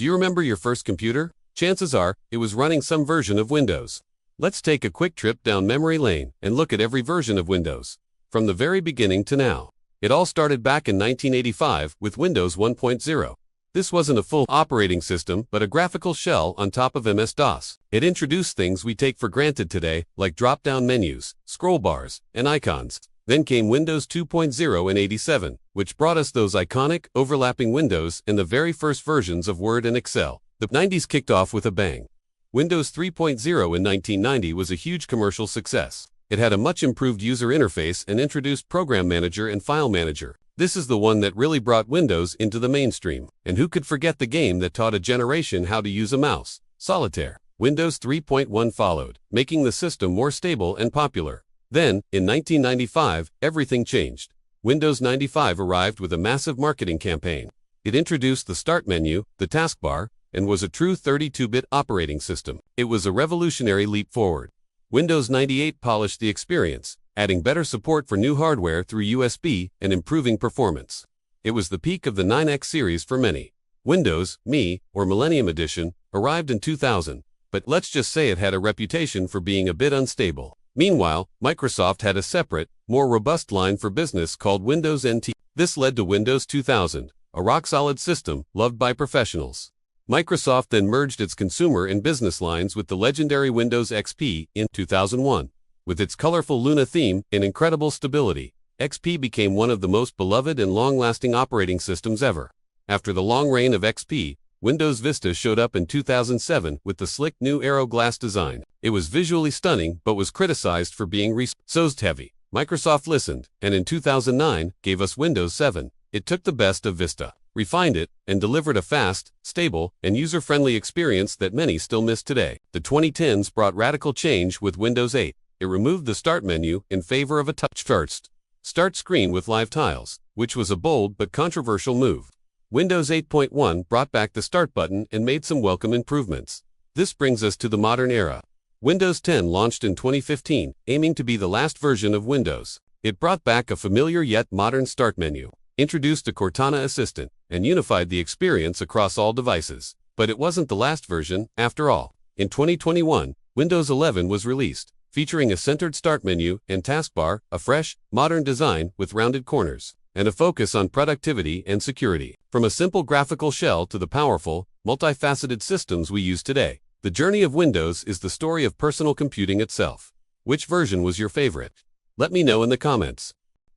Do you remember your first computer? Chances are, it was running some version of Windows. Let's take a quick trip down memory lane and look at every version of Windows, from the very beginning to now. It all started back in 1985 with Windows 1.0. This wasn't a full operating system, but a graphical shell on top of MS-DOS. It introduced things we take for granted today, like drop-down menus, scroll bars, and icons. Then came Windows 2.0 in '87, which brought us those iconic, overlapping windows and the very first versions of Word and Excel. The 90s kicked off with a bang. Windows 3.0 in 1990 was a huge commercial success. It had a much improved user interface and introduced Program Manager and File Manager. This is the one that really brought Windows into the mainstream. And who could forget the game that taught a generation how to use a mouse? Solitaire. Windows 3.1 followed, making the system more stable and popular. Then, in 1995, everything changed. Windows 95 arrived with a massive marketing campaign. It introduced the Start menu, the taskbar, and was a true 32-bit operating system. It was a revolutionary leap forward. Windows 98 polished the experience, adding better support for new hardware through USB and improving performance. It was the peak of the 9X series for many. Windows ME, or Millennium Edition, arrived in 2000, but let's just say it had a reputation for being a bit unstable. Meanwhile, Microsoft had a separate, more robust line for business called Windows NT. This led to Windows 2000, a rock-solid system loved by professionals. Microsoft then merged its consumer and business lines with the legendary Windows XP in 2001. With its colorful Luna theme and incredible stability, XP became one of the most beloved and long-lasting operating systems ever. After the long reign of XP, Windows Vista showed up in 2007 with the slick new Aero glass design. It was visually stunning but was criticized for being resource heavy. Microsoft listened, and in 2009 gave us Windows 7. It took the best of Vista, refined it, and delivered a fast, stable, and user-friendly experience that many still miss today. The 2010s brought radical change with Windows 8. It removed the Start menu in favor of a touch-first Start screen with live tiles, which was a bold but controversial move. Windows 8.1 brought back the Start button and made some welcome improvements. This brings us to the modern era. Windows 10 launched in 2015, aiming to be the last version of Windows. It brought back a familiar yet modern Start menu, introduced a Cortana assistant, and unified the experience across all devices. But it wasn't the last version, after all. In 2021, Windows 11 was released, featuring a centered Start menu and taskbar, a fresh, modern design with rounded corners, and a focus on productivity and security. From a simple graphical shell to the powerful, multifaceted systems we use today, the journey of Windows is the story of personal computing itself. Which version was your favorite? Let me know in the comments.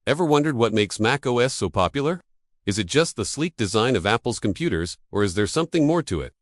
Ever wondered what makes macOS so popular? Is it just the sleek design of Apple's computers, or is there something more to it?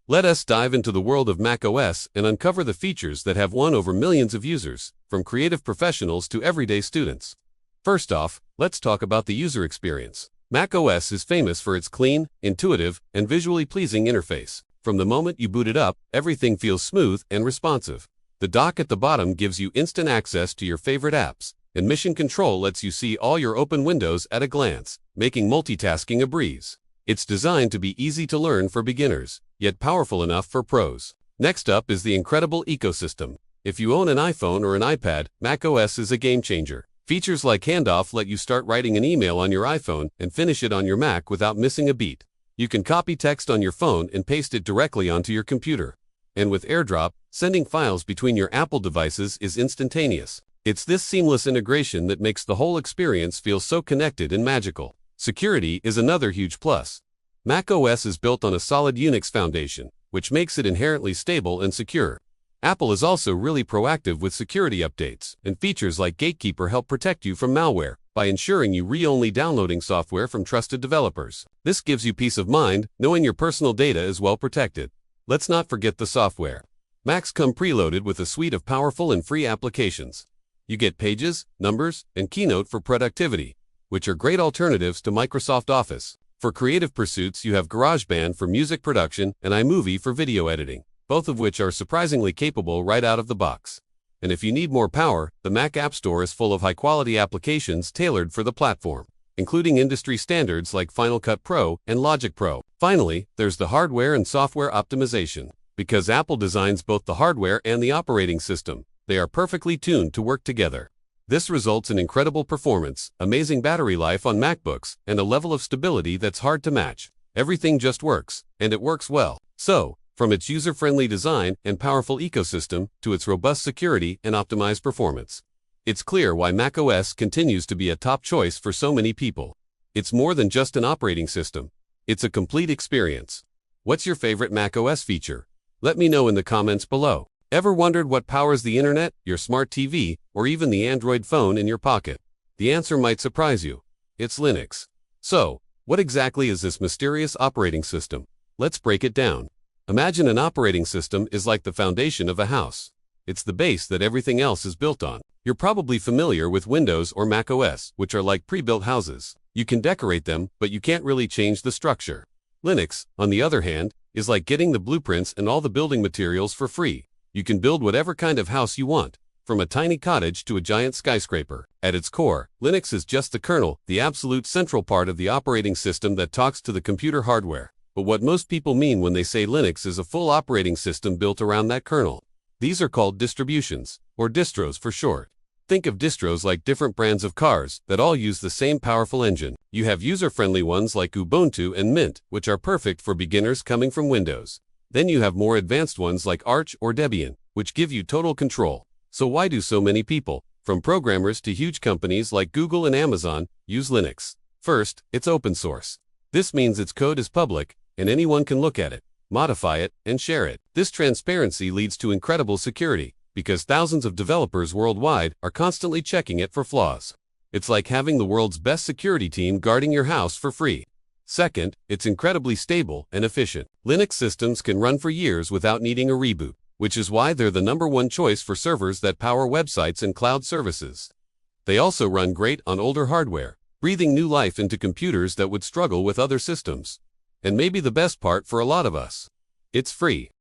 Let us dive into the world of macOS and uncover the features that have won over millions of users, from creative professionals to everyday students. First off, let's talk about the user experience. macOS is famous for its clean, intuitive, and visually pleasing interface. From the moment you boot it up, everything feels smooth and responsive. The dock at the bottom gives you instant access to your favorite apps, and Mission Control lets you see all your open windows at a glance, making multitasking a breeze. It's designed to be easy to learn for beginners, yet powerful enough for pros. Next up is the incredible ecosystem. If you own an iPhone or an iPad, macOS is a game changer. Features like Handoff let you start writing an email on your iPhone and finish it on your Mac without missing a beat. You can copy text on your phone and paste it directly onto your computer. And with AirDrop, sending files between your Apple devices is instantaneous. It's this seamless integration that makes the whole experience feel so connected and magical. Security is another huge plus. macOS is built on a solid Unix foundation, which makes it inherently stable and secure. Apple is also really proactive with security updates, and features like Gatekeeper help protect you from malware by ensuring you only downloading software from trusted developers. This gives you peace of mind, knowing your personal data is well protected. Let's not forget the software. Macs come preloaded with a suite of powerful and free applications. You get Pages, Numbers, and Keynote for productivity, which are great alternatives to Microsoft Office. For creative pursuits, you have GarageBand for music production and iMovie for video editing, both of which are surprisingly capable right out of the box. And if you need more power, the Mac App Store is full of high-quality applications tailored for the platform, including industry standards like Final Cut Pro and Logic Pro. Finally, there's the hardware and software optimization. Because Apple designs both the hardware and the operating system, they are perfectly tuned to work together. This results in incredible performance, amazing battery life on MacBooks, and a level of stability that's hard to match. Everything just works, and it works well. So, from its user-friendly design and powerful ecosystem to its robust security and optimized performance, it's clear why macOS continues to be a top choice for so many people. It's more than just an operating system. It's a complete experience. What's your favorite macOS feature? Let me know in the comments below. Ever wondered what powers the internet, your smart TV, or even the Android phone in your pocket? The answer might surprise you. It's Linux. So, what exactly is this mysterious operating system? Let's break it down. Imagine an operating system is like the foundation of a house. It's the base that everything else is built on. You're probably familiar with Windows or macOS, which are like pre-built houses. You can decorate them, but you can't really change the structure. Linux, on the other hand, is like getting the blueprints and all the building materials for free. You can build whatever kind of house you want, from a tiny cottage to a giant skyscraper. At its core, Linux is just the kernel, the absolute central part of the operating system that talks to the computer hardware. But what most people mean when they say Linux is a full operating system built around that kernel. These are called distributions, or distros for short. Think of distros like different brands of cars that all use the same powerful engine. You have user-friendly ones like Ubuntu and Mint, which are perfect for beginners coming from Windows. Then you have more advanced ones like Arch or Debian, which give you total control. So why do so many people, from programmers to huge companies like Google and Amazon, use Linux? First, it's open source. This means its code is public, and anyone can look at it, modify it, and share it. This transparency leads to incredible security, because thousands of developers worldwide are constantly checking it for flaws. It's like having the world's best security team guarding your house for free. Second, it's incredibly stable and efficient. Linux systems can run for years without needing a reboot, which is why they're the #1 choice for servers that power websites and cloud services. They also run great on older hardware, breathing new life into computers that would struggle with other systems. And maybe the best part for a lot of us, it's free.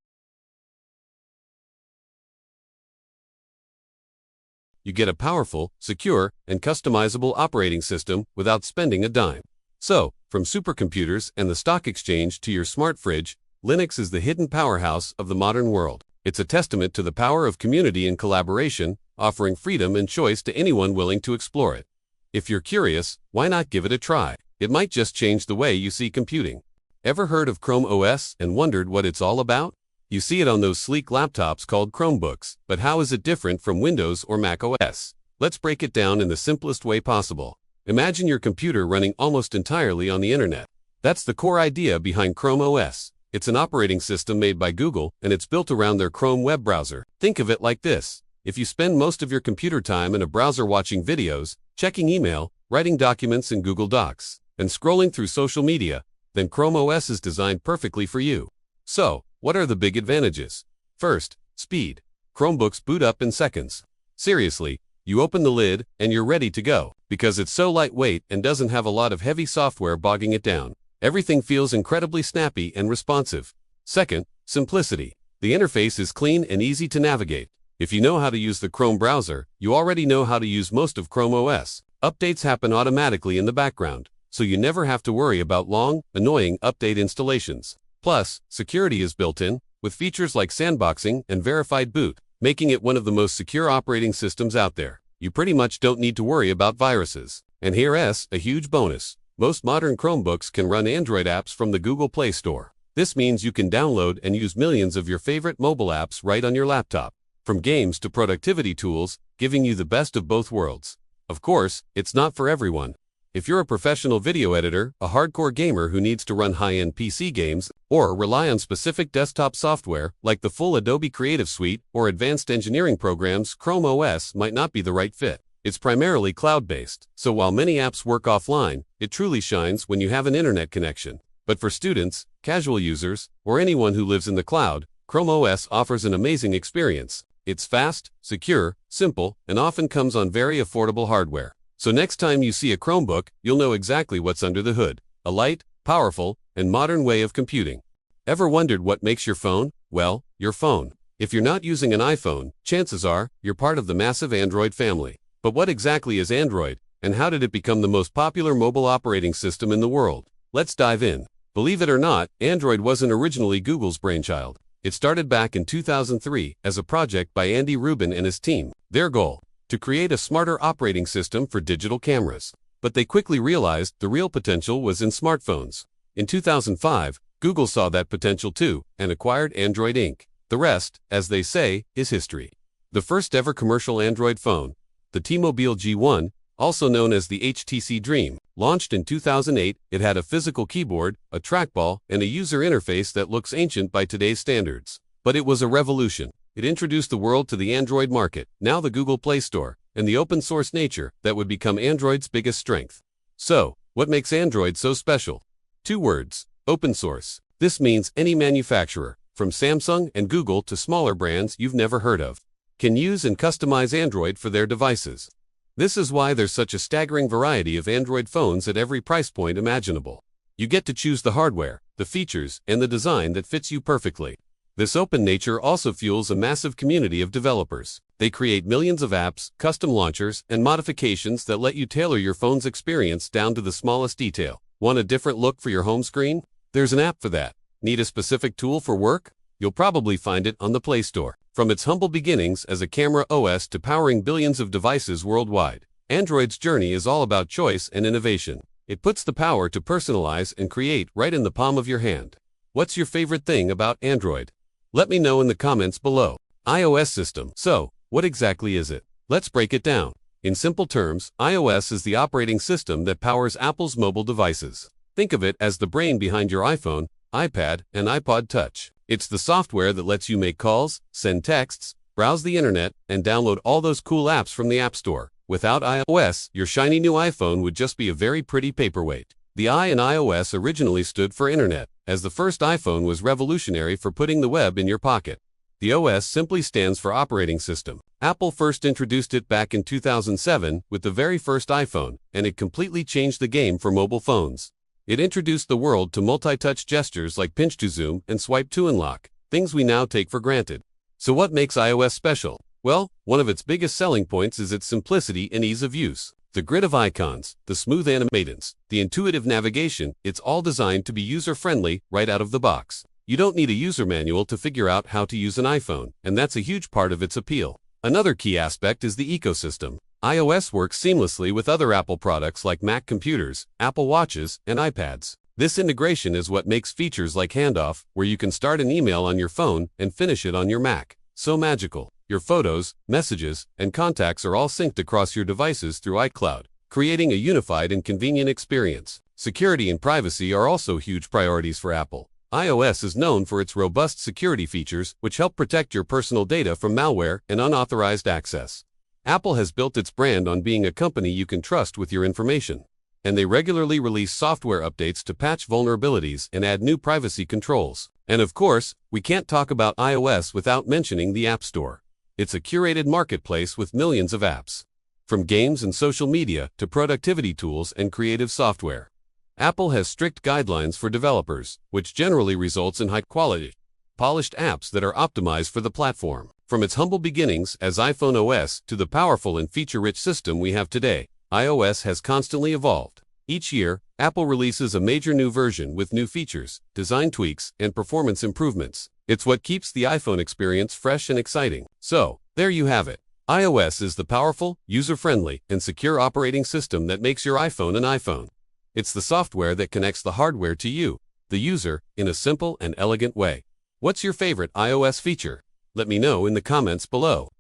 You get a powerful, secure, and customizable operating system without spending a dime. So, from supercomputers and the stock exchange to your smart fridge, Linux is the hidden powerhouse of the modern world. It's a testament to the power of community and collaboration, offering freedom and choice to anyone willing to explore it. If you're curious, why not give it a try? It might just change the way you see computing. Ever heard of ChromeOS and wondered what it's all about? You see it on those sleek laptops called Chromebooks, but how is it different from Windows or macOS? Let's break it down in the simplest way possible. Imagine your computer running almost entirely on the internet. That's the core idea behind ChromeOS. It's an operating system made by Google, and it's built around their Chrome web browser. Think of it like this. If you spend most of your computer time in a browser watching videos, checking email, writing documents in Google Docs, and scrolling through social media, then ChromeOS is designed perfectly for you. So, what are the big advantages? First, speed. Chromebooks boot up in seconds. Seriously, you open the lid, and you're ready to go, because it's so lightweight and doesn't have a lot of heavy software bogging it down. Everything feels incredibly snappy and responsive. Second, simplicity. The interface is clean and easy to navigate. If you know how to use the Chrome browser, you already know how to use most of ChromeOS. Updates happen automatically in the background, so you never have to worry about long, annoying update installations. Plus, security is built in, with features like sandboxing and verified boot, making it one of the most secure operating systems out there. You pretty much don't need to worry about viruses. And here's a huge bonus. Most modern Chromebooks can run Android apps from the Google Play Store. This means you can download and use millions of your favorite mobile apps right on your laptop, from games to productivity tools, giving you the best of both worlds. Of course, it's not for everyone. If you're a professional video editor, a hardcore gamer who needs to run high-end PC games, or rely on specific desktop software like the full Adobe Creative Suite or advanced engineering programs, ChromeOS might not be the right fit. It's primarily cloud-based, so while many apps work offline, it truly shines when you have an internet connection. But for students, casual users, or anyone who lives in the cloud, ChromeOS offers an amazing experience. It's fast, secure, simple, and often comes on very affordable hardware. So next time you see a Chromebook, you'll know exactly what's under the hood. A light, powerful, and modern way of computing. Ever wondered what makes your phone? Well, your phone. If you're not using an iPhone, chances are you're part of the massive Android family. But what exactly is Android, and how did it become the most popular mobile operating system in the world? Let's dive in. Believe it or not, Android wasn't originally Google's brainchild. It started back in 2003 as a project by Andy Rubin and his team. Their goal? To create a smarter operating system for digital cameras. But they quickly realized the real potential was in smartphones. In 2005, Google saw that potential too and acquired Android Inc. The rest, as they say, is history. The first ever commercial Android phone, the T-Mobile G1, also known as the HTC Dream, launched in 2008. It had a physical keyboard, a trackball, and a user interface that looks ancient by today's standards. But it was a revolution. It introduced the world to the Android market, now the Google Play Store, and the open source nature that would become Android's biggest strength. So, what makes Android so special? 2 words: open source. This means any manufacturer, from Samsung and Google to smaller brands you've never heard of, can use and customize Android for their devices. This is why there's such a staggering variety of Android phones at every price point imaginable. You get to choose the hardware, the features, and the design that fits you perfectly. This open nature also fuels a massive community of developers. They create millions of apps, custom launchers, and modifications that let you tailor your phone's experience down to the smallest detail. Want a different look for your home screen? There's an app for that. Need a specific tool for work? You'll probably find it on the Play Store. From its humble beginnings as a camera OS to powering billions of devices worldwide, Android's journey is all about choice and innovation. It puts the power to personalize and create right in the palm of your hand. What's your favorite thing about Android? Let me know in the comments below. iOS system. So, what exactly is it? Let's break it down. In simple terms, iOS is the operating system that powers Apple's mobile devices. Think of it as the brain behind your iPhone, iPad, and iPod Touch. It's the software that lets you make calls, send texts, browse the internet, and download all those cool apps from the App Store. Without iOS, your shiny new iPhone would just be a very pretty paperweight. The I in iOS originally stood for Internet, as the first iPhone was revolutionary for putting the web in your pocket. The OS simply stands for operating system. Apple first introduced it back in 2007 with the very first iPhone, and it completely changed the game for mobile phones. It introduced the world to multi-touch gestures like pinch to zoom and swipe to unlock, things we now take for granted. So what makes iOS special? Well, one of its biggest selling points is its simplicity and ease of use. The grid of icons, the smooth animations, the intuitive navigation, it's all designed to be user-friendly right out of the box. You don't need a user manual to figure out how to use an iPhone, and that's a huge part of its appeal. Another key aspect is the ecosystem. iOS works seamlessly with other Apple products like Mac computers, Apple Watches, and iPads. This integration is what makes features like Handoff, where you can start an email on your phone and finish it on your Mac, so magical. Your photos, messages, and contacts are all synced across your devices through iCloud, creating a unified and convenient experience. Security and privacy are also huge priorities for Apple. iOS is known for its robust security features, which help protect your personal data from malware and unauthorized access. Apple has built its brand on being a company you can trust with your information, and they regularly release software updates to patch vulnerabilities and add new privacy controls. And of course, we can't talk about iOS without mentioning the App Store. It's a curated marketplace with millions of apps, from games and social media to productivity tools and creative software. Apple has strict guidelines for developers, which generally results in high-quality, polished apps that are optimized for the platform. From its humble beginnings as iPhone OS to the powerful and feature-rich system we have today, iOS has constantly evolved. Each year, Apple releases a major new version with new features, design tweaks, and performance improvements. It's what keeps the iPhone experience fresh and exciting. So, there you have it. iOS is the powerful, user-friendly, and secure operating system that makes your iPhone an iPhone. It's the software that connects the hardware to you, the user, in a simple and elegant way. What's your favorite iOS feature? Let me know in the comments below.